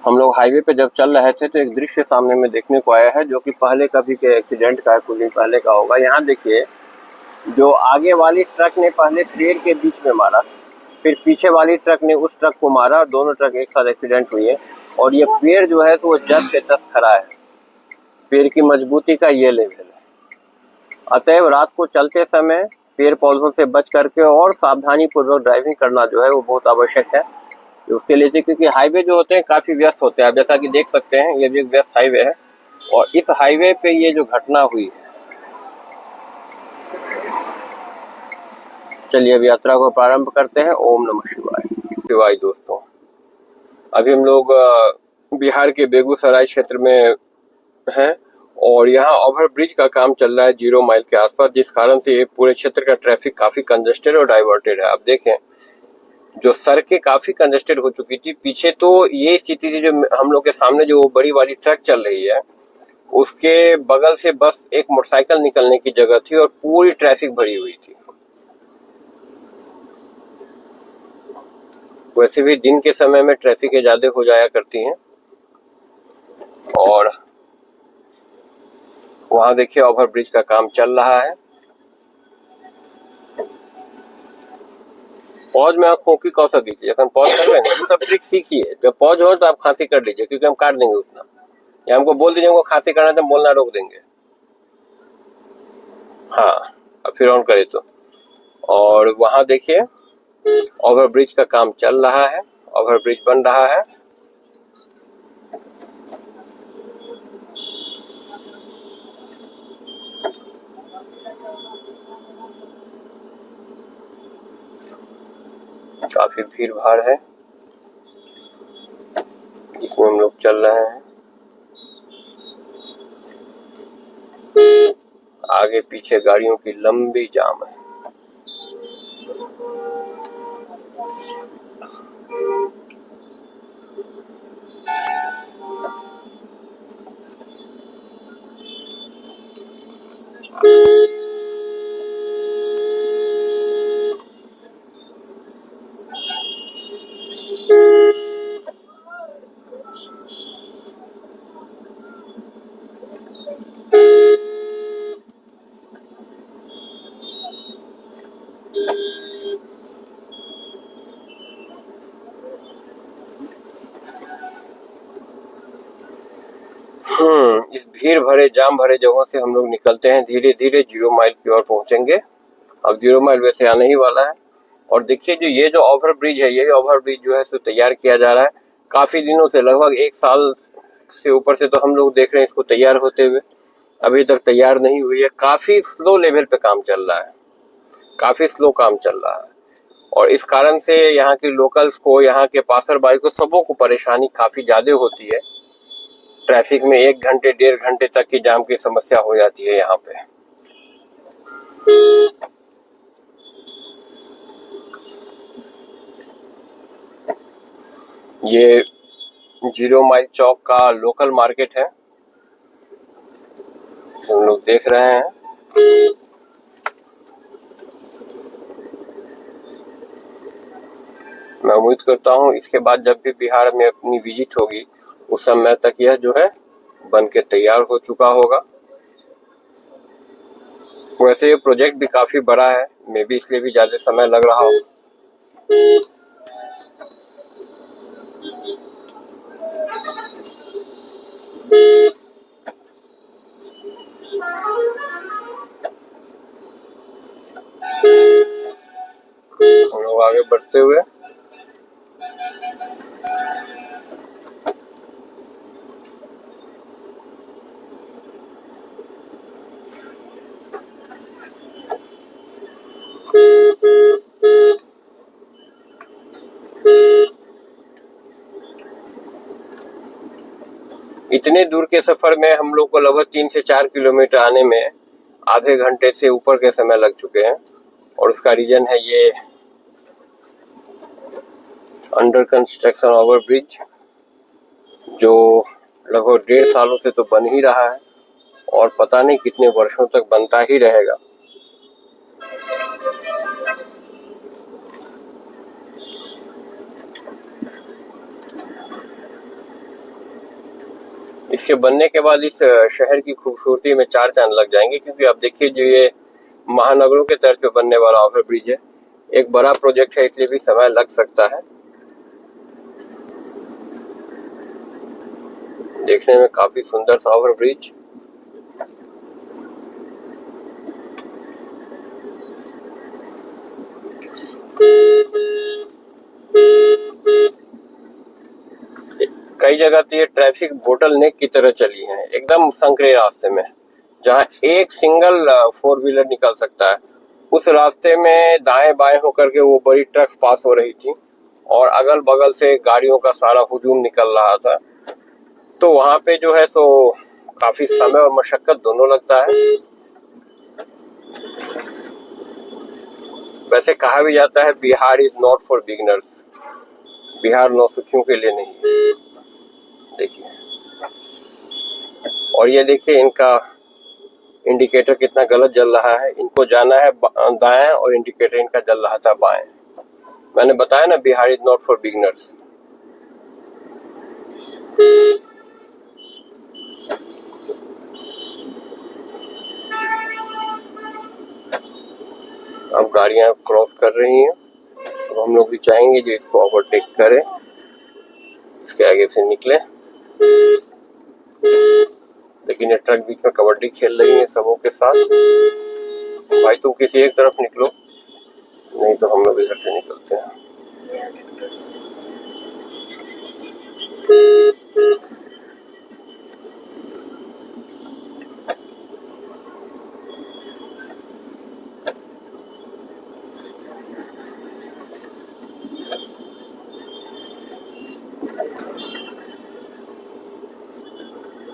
हम लोग हाईवे पे जब चल रहे थे तो एक दृश्य सामने में देखने को आया है, जो कि पहले कभी के एक्सीडेंट का है, कुछ दिन पहले का होगा। यहाँ देखिए, जो आगे वाली ट्रक ने पहले पेड़ के बीच में मारा, फिर पीछे वाली ट्रक ने उस ट्रक को मारा, दोनों ट्रक एक साथ एक्सीडेंट हुई है। और ये पेड़ जो है तो वो जस के तस खड़ा है। पेड़ की मजबूती का ये लेवल है। अतएव रात को चलते समय पेड़ पौधों से बच करके और सावधानी पूर्वक ड्राइविंग करना जो है वो बहुत आवश्यक है। उसके लिए, क्योंकि हाईवे जो होते हैं काफी व्यस्त होते हैं। आप जैसा कि देख सकते हैं, ये भी एक व्यस्त हाईवे है और इस हाईवे पे ये जो घटना हुई है। चलिए अब यात्रा को प्रारंभ करते हैं। ओम नमः शिवाय। शिवाय दोस्तों, अभी हम लोग बिहार के बेगूसराय क्षेत्र में हैं और यहाँ ओवर ब्रिज का काम चल रहा है 0 माइल के आसपास, जिस कारण से ये पूरे क्षेत्र का ट्रैफिक काफी कंजेस्टेड और डाइवर्टेड है। आप देखें, जो सड़कें काफी कंजेस्टेड हो चुकी थी पीछे, तो ये स्थिति थी जो हम लोग के सामने जो बड़ी वाली ट्रक चल रही है उसके बगल से बस एक मोटरसाइकिल निकलने की जगह थी और पूरी ट्रैफिक भरी हुई थी। वैसे भी दिन के समय में ट्रैफिक ज्यादा हो जाया करती हैं। और वहां देखिए ओवर ब्रिज का काम चल रहा है। पौज में आंखों की कौशल दीजिए, जब पौज कर लेंगे तो सब ट्रिक सीखिए। जब पौज हो तो आप खांसी कर लीजिए, क्योंकि हम काट देंगे उतना, या हमको बोल दीजिए हमको खांसी करना तो हम बोलना रोक देंगे। हाँ, अब फिर ऑन करे तो। और वहां देखिए ओवर ब्रिज का काम चल रहा है, ओवर ब्रिज बन रहा है। काफी भीड़ भाड़ है, इसमें हम लोग चल रहे हैं। आगे पीछे गाड़ियों की लंबी जाम है। इस भीड़ भरे जाम भरे जगहों से हम लोग निकलते हैं, धीरे धीरे 0 माइल की ओर पहुंचेंगे। अब 0 माइल वैसे आने ही वाला है। और देखिए, जो ये जो ओवर ब्रिज है, यही ओवर ब्रिज जो है सो तैयार किया जा रहा है काफी दिनों से, लगभग 1 साल से ऊपर से तो हम लोग देख रहे हैं इसको तैयार होते हुए। अभी तक तैयार नहीं हुई है। काफी स्लो लेवल पे काम चल रहा है, काफी स्लो काम चल रहा है। और इस कारण से यहाँ के लोकल्स को, यहाँ के पासरबाई को, सबों को परेशानी काफी ज्यादा होती है। ट्रैफिक में 1 घंटे 1.5 घंटे तक की जाम की समस्या हो जाती है यहाँ पे। ये 0 माइल चौक का लोकल मार्केट है, हम लोग देख रहे हैं। मैं उम्मीद करता हूँ इसके बाद जब भी बिहार में अपनी विजिट होगी उस समय तक यह जो है बन के तैयार हो चुका होगा। वैसे ये प्रोजेक्ट भी काफी बड़ा है, मे बी इसलिए भी ज्यादा समय लग रहा हो। हम लोग आगे बढ़ते हुए इतने दूर के सफर में हम लोग को लगभग 3 से 4 किलोमीटर आने में आधे घंटे से ऊपर के समय लग चुके हैं। और उसका रीजन है ये अंडर कंस्ट्रक्शन ओवर ब्रिज, जो लगभग 1.5 सालों से तो बन ही रहा है और पता नहीं कितने वर्षों तक बनता ही रहेगा। इसके बनने के बाद इस शहर की खूबसूरती में चार चांद लग जाएंगे, क्योंकि आप देखिए जो ये महानगरों के तर्ज पे बनने वाला ओवरब्रिज है, एक बड़ा प्रोजेक्ट है, इसलिए भी समय लग सकता है। देखने में काफी सुंदर सा ओवरब्रिज। कई जगह तो ये ट्रैफिक बोटल नेक की तरह चली है, एकदम संकरे रास्ते में, जहाँ एक सिंगल 4 व्हीलर निकल सकता है। उस रास्ते में दाएं बाएं होकर के वो बड़ी ट्रक्स पास हो रही थी और अगल बगल से गाड़ियों का सारा हुजूम निकल रहा था। तो वहां पे जो है सो काफी समय और मशक्कत दोनों लगता है। वैसे कहा भी जाता है Bihar is not for beginners, Bihar नौसिखियों के लिए नहीं। देखिए, और ये देखिए इनका इंडिकेटर कितना गलत जल रहा है। इनको जाना है दाएं और इंडिकेटर इनका जल रहा था बाएं। मैंने बताया ना Bihar is not for beginners. अब गाड़ियां क्रॉस कर रही हैं, अब हम लोग भी चाहेंगे जो इसको ओवरटेक करें, इसके आगे से निकले। लेकिन ये ट्रक बीच में कबड्डी खेल रही है सबों के साथ। भाई तुम किसी एक तरफ निकलो, नहीं तो हम लोग इधर से निकलते हैं।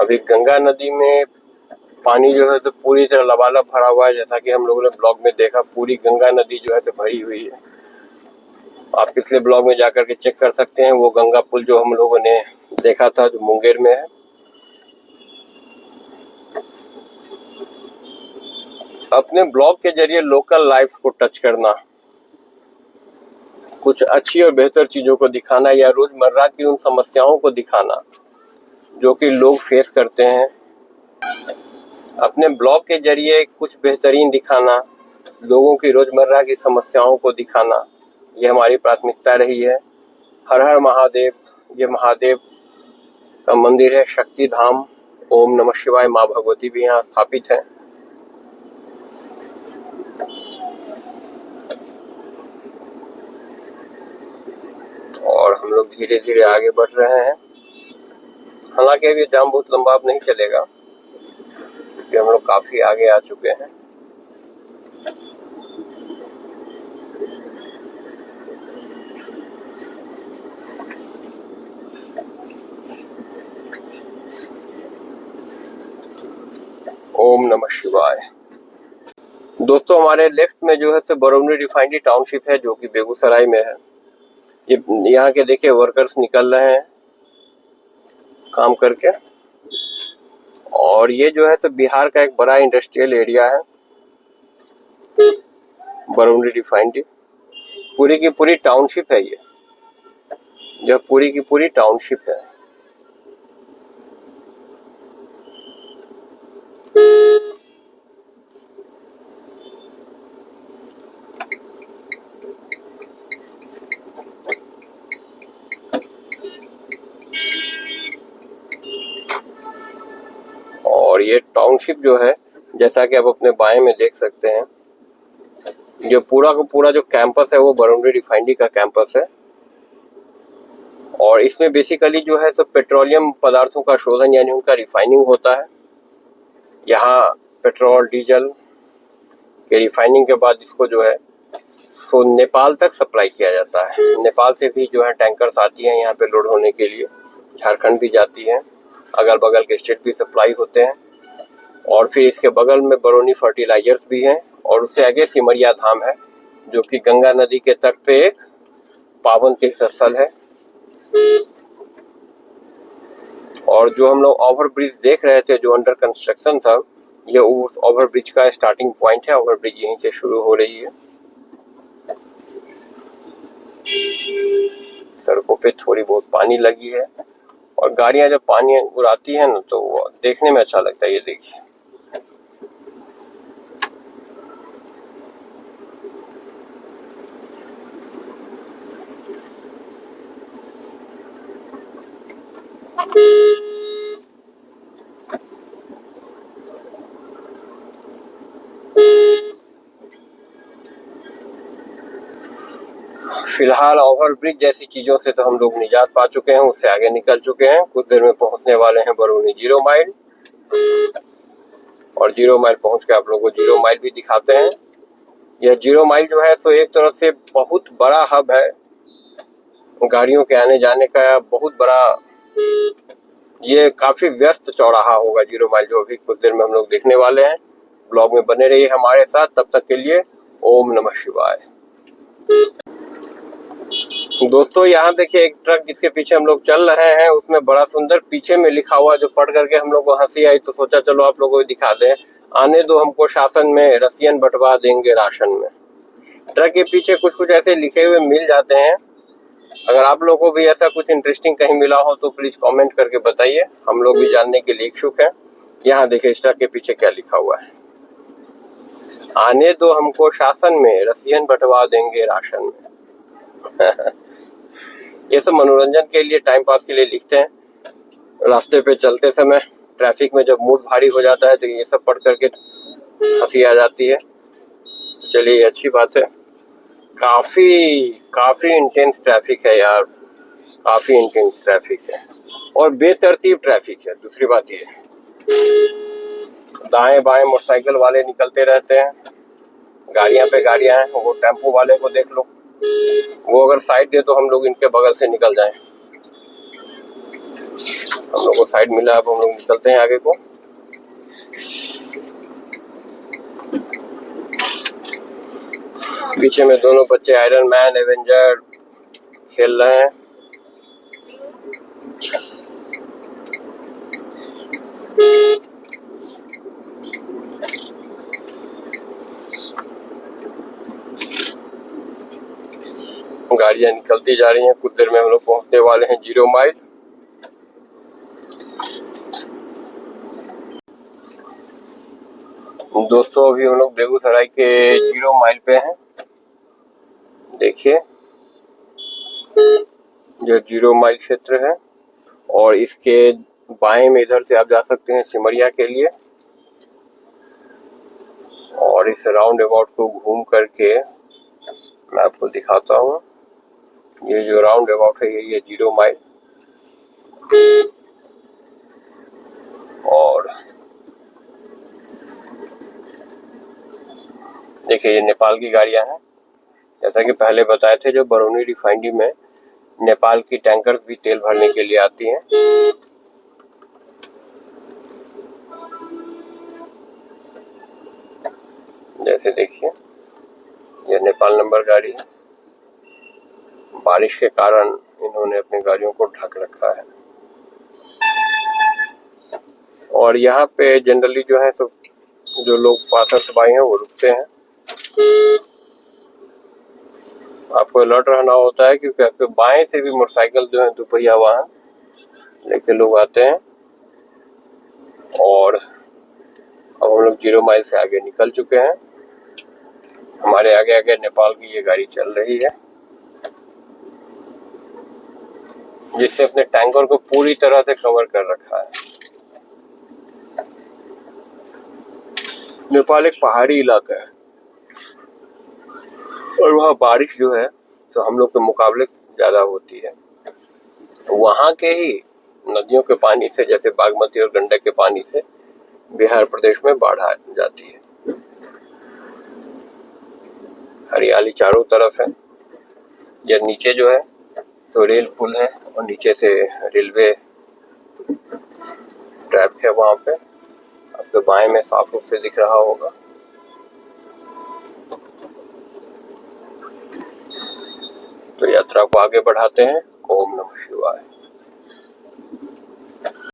अभी गंगा नदी में पानी जो है तो पूरी तरह लबालब भरा हुआ है, जैसा कि हम लोगों ने ब्लॉग में देखा। पूरी गंगा नदी जो है तो भरी हुई है। आप पिछले ब्लॉग में जाकर के चेक कर सकते हैं, वो गंगा पुल जो हम लोगों ने देखा था जो मुंगेर में है। अपने ब्लॉग के जरिए लोकल लाइफ को टच करना, कुछ अच्छी और बेहतर चीजों को दिखाना, या रोजमर्रा की उन समस्याओं को दिखाना जो कि लोग फेस करते हैं, अपने ब्लॉग के जरिए कुछ बेहतरीन दिखाना, लोगों की रोजमर्रा की समस्याओं को दिखाना, ये हमारी प्राथमिकता रही है। हर हर महादेव, ये महादेव का मंदिर है, शक्ति धाम। ओम नमः शिवाय, माँ भगवती भी यहाँ स्थापित है। और हम लोग धीरे धीरे आगे बढ़ रहे हैं। हालांकि अभी जाम बहुत लंबा अब नहीं चलेगा, क्योंकि हम लोग काफी आगे आ चुके हैं। ओम नमः शिवाय। दोस्तों, हमारे लेफ्ट में जो है बरौनी रिफाइनरी टाउनशिप है, जो कि बेगूसराय में है। ये यहाँ के देखिए वर्कर्स निकल रहे हैं काम करके। और ये जो है बिहार का एक बड़ा इंडस्ट्रियल एरिया है, बरौनी रिफाइनरी। पूरी की पूरी टाउनशिप है ये, जो पूरी की पूरी टाउनशिप है। और ये टाउनशिप जो है, जैसा कि आप अपने बाएं में देख सकते हैं, जो पूरा का पूरा जो कैंपस है वो बरौनी रिफाइनरी का कैंपस है। और इसमें बेसिकली जो है पेट्रोलियम पदार्थों का शोधन यानी उनका रिफाइनिंग होता है। यहाँ पेट्रोल डीजल के रिफाइनिंग के बाद इसको जो है नेपाल तक सप्लाई किया जाता है। नेपाल से भी जो है टैंकर्स आती हैं यहाँ पे लोड होने के लिए, झारखंड भी जाती हैं, अगल बगल के स्टेट भी सप्लाई होते हैं। और फिर इसके बगल में बरौनी फर्टिलाइजर्स भी हैं, और उससे आगे सिमरिया धाम है, जो कि गंगा नदी के तट पे एक पावन तीर्थ स्थल है। और जो हम लोग ओवरब्रिज देख रहे थे जो अंडर कंस्ट्रक्शन था, ये उस ओवरब्रिज का स्टार्टिंग पॉइंट है। ओवरब्रिज यहीं से शुरू हो रही है। सड़कों पे थोड़ी बहुत पानी लगी है और गाड़ियां जब पानी उड़ाती है ना तो वो देखने में अच्छा लगता है। ये देखिए, फिलहाल ओवरब्रिज जैसी चीजों से तो हम लोग निजात पा चुके हैं, उससे आगे निकल चुके हैं। कुछ देर में पहुंचने वाले हैं बरौनी 0 माइल, और 0 माइल पहुंच के आप लोगों को 0 माइल भी दिखाते हैं। यह 0 माइल जो है सो एक तरह से बहुत बड़ा हब है, गाड़ियों के आने जाने का बहुत बड़ा। ये काफी व्यस्त चौराहा होगा 0 माइल, जो अभी कुछ देर में हम लोग देखने वाले हैं। ब्लॉग में बने रहिए हमारे साथ, तब तक के लिए ओम नमः शिवाय। दोस्तों यहाँ देखिए, एक ट्रक जिसके पीछे हम लोग चल रहे हैं उसमें बड़ा सुंदर पीछे में लिखा हुआ, जो पढ़ करके हम लोग को हंसी आई तो सोचा चलो आप लोगों को दिखा दें। आने दो हमको शासन में, रसियन बंटवा देंगे राशन में। ट्रक के पीछे कुछ कुछ ऐसे लिखे हुए मिल जाते हैं। अगर आप लोगों को भी ऐसा कुछ इंटरेस्टिंग कहीं मिला हो तो प्लीज कमेंट करके बताइए, हम लोग भी जानने के लिए इच्छुक हैं। यहाँ देखिए इस ट्रक के पीछे क्या लिखा हुआ है, आने दो हमको शासन में, रसियन बंटवा देंगे राशन में। ये सब मनोरंजन के लिए, टाइम पास के लिए लिखते हैं। रास्ते पे चलते समय ट्रैफिक में जब मूड भारी हो जाता है तो ये सब पढ़ करके हंसी आ जाती है। चलिए अच्छी बात है। काफी इंटेंस ट्रैफिक है यार, काफी इंटेंस ट्रैफिक है और बेतरतीब ट्रैफिक है। दूसरी बात ये, दाएं बाएं मोटरसाइकिल वाले निकलते रहते हैं, गाड़ियां पे गाड़ियां हैं। वो टेम्पो वाले को देख लो, वो अगर साइड दे तो हम लोग इनके बगल से निकल जाएं। हम लोग को साइड मिला, अब हम लोग निकलते हैं आगे को। पीछे में दोनों बच्चे आयरन मैन, एवेंजर खेल रहे हैं। गाड़ियां निकलती जा रही हैं, कुछ देर में हम लोग पहुंचने वाले हैं 0 माइल। दोस्तों अभी हम लोग बेगूसराय के 0 माइल पे हैं। देखिए जो 0 माइल क्षेत्र है, और इसके बाएं में इधर से आप जा सकते हैं सिमरिया के लिए, और इस राउंड अबाउट को घूम करके मैं आपको दिखाता हूँ। ये जो राउंड अबाउट है ये 0 माइल, और देखिए ये नेपाल की गाड़ियां हैं। जैसा कि पहले बताए थे, जो बरौनी रिफाइनरी में नेपाल की टैंकर भी तेल भरने के लिए आती हैं। जैसे देखिए ये नेपाल नंबर गाड़ी है। बारिश के कारण इन्होंने अपनी गाड़ियों को ढक रखा है, और यहाँ पे जनरली जो है सब जो लोग पासर्स भाई हैं वो रुकते हैं। आपको अलर्ट रहना होता है, क्योंकि आपके बाएं से भी मोटरसाइकिल जो है दुपहिया वाहन लेके लोग आते हैं। और अब हम लोग 0 माइल से आगे निकल चुके हैं। हमारे आगे आगे नेपाल की ये गाड़ी चल रही है, जिससे अपने टैंकर को पूरी तरह से कवर कर रखा है। नेपाल एक पहाड़ी इलाका है, और वहाँ बारिश जो है तो हम लोग के मुकाबले ज्यादा होती है। वहाँ के ही नदियों के पानी से, जैसे बागमती और गंडक के पानी से बिहार प्रदेश में बाढ़ आ जाती है। हरियाली चारों तरफ है। ये नीचे जो है तो रेल पुल है, और नीचे से रेलवे ट्रैक है। वहाँ पे आपके बाएं में साफ रूप से दिख रहा होगा। तो यात्रा को आगे बढ़ाते हैं। ओम नमः शिवाय।